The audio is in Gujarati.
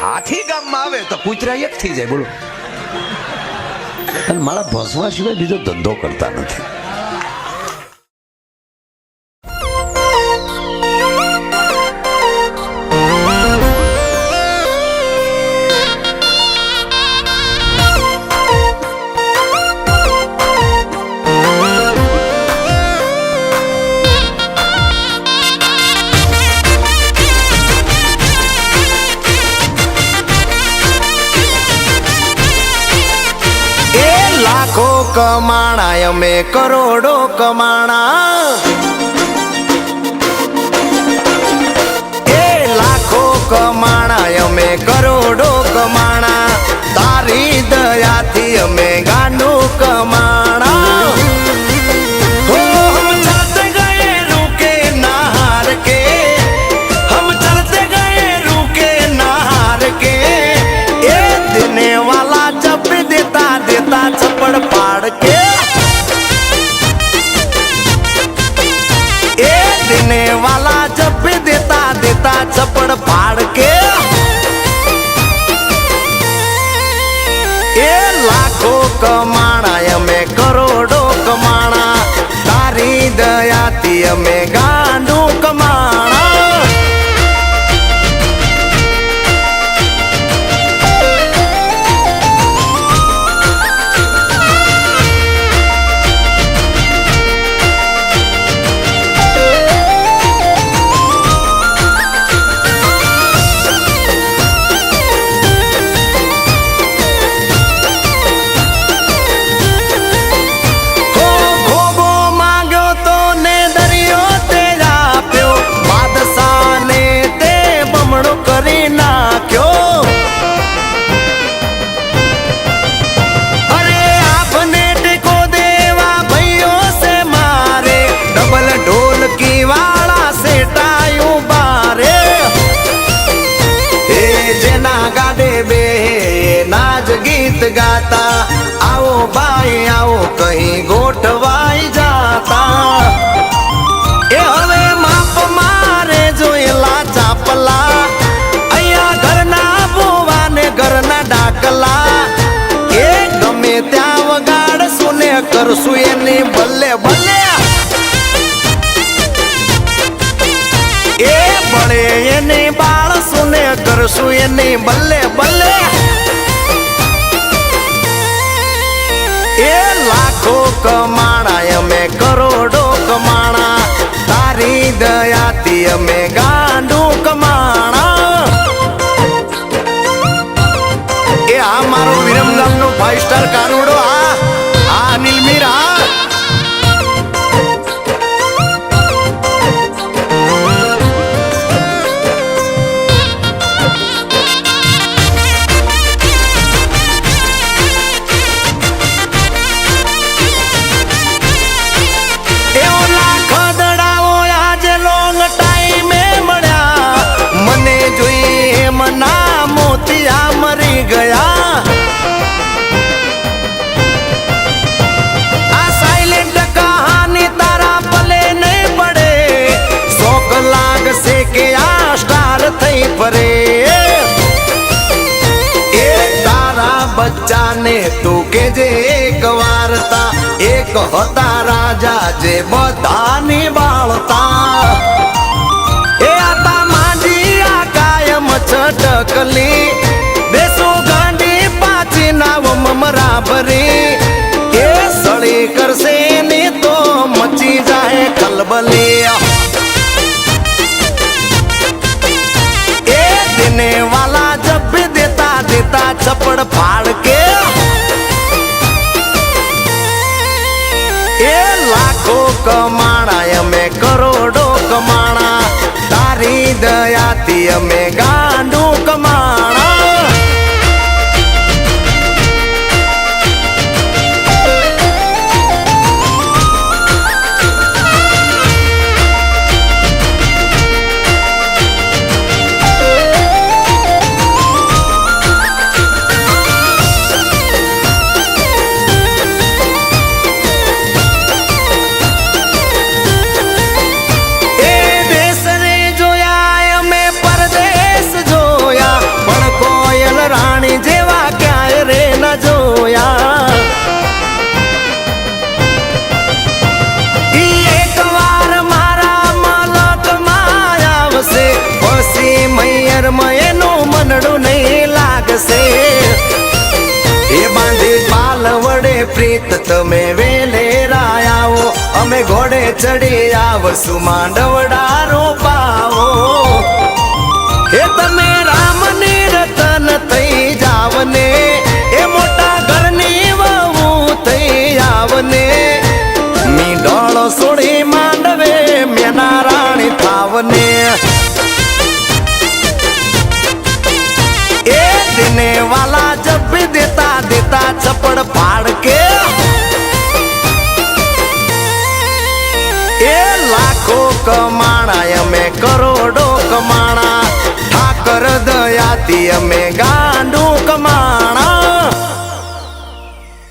હાથી ગામમાં આવે તો કૂતરા એક થઈ જાય. બોલો. અને મારા ભસવા સિવાય બીજો ધંધો કરતા નથી. લાખો કમાણા અમે કરોડો કમાણા, એ લાખો કમાણા અમે કરોડો કમાણા, તારી દયાથી અમે ગાંડું કમાણા. હો હમ ચલતે ગયે રૂકે ના હાર કે, હમ ચલતે ગયે રૂકે ના હાર કે, એ દેને વાલા જબ દેતા દેતા ચપड़ पाड़ के, ए देने वाला जब भी देता देता चपड़ फाड़ के, ए लाखों कमाणा અમે કરોડો કમાણા, તારી દયાથી અમે ગાંડું કમાણા. ગીત ગાતા આવો ભાઈ આવો કहीं ગોઠવાઈ જાતા, એ હવે માપ મારે જોયેલા ચાપલા, અહીંયા ઘરના બોવાને ઘરના ડાકલા, એ ગમે ત્યાં વગાડશું ને કરશું એની ભલે ભલે, એ બળે એની બાળશું ને કરશું એની ભલે ભલે. એ લાખો કમાણા અમે કરોડો કમાણા, તારી દયાથી અમે ગાંડું કમાણા. એ આ મારો વિરમગામનો 5 સ્ટાર કાનુડો, આ અનિલ મીર, મરી ગયા. આ સાયલેન્ટ કહાની તારા ભલે નહીં પડે, શોક લાગશે કે આ સ્ટાર થઈ ફરે. એ તારા બચ્ચાને તું કેજે એક વાર્તા, એક હતા રાજા જે બધાની બાળતા, એ હતા માંડી આ કાયમ છટકલી, દેશો ગાંડી પાછી નાવ મમરા ભરી, એ સળી કરશે ને તો મચી જાય ખલબલી. એ દેને વાલા જબ भी देता देता चपड़ फाड़ के, એ લાખો કમાણા અમે કરોડો કમાણા, તારી દયાથી અમે ગાંડું કમાણા. એ દેશ રે જોયા અમે પરદેશ પ્રીત તમે વેલેરા આવો અમે ઘોડે ચડી આવશું માંડવડા રોપાવો એ તમે રામની રતન થઈ જાવને એ મોટા ઘરની વહુ થઈ આવને મી ડોળો સોડી માંડવે મેના રાણી થાવને ए देने वाला जब भी देता देता चपड़ फाड़ के ए लाखों कमाणा અમે કરોડો કમાણા ઠાકર દયાથી અમે ગાંડું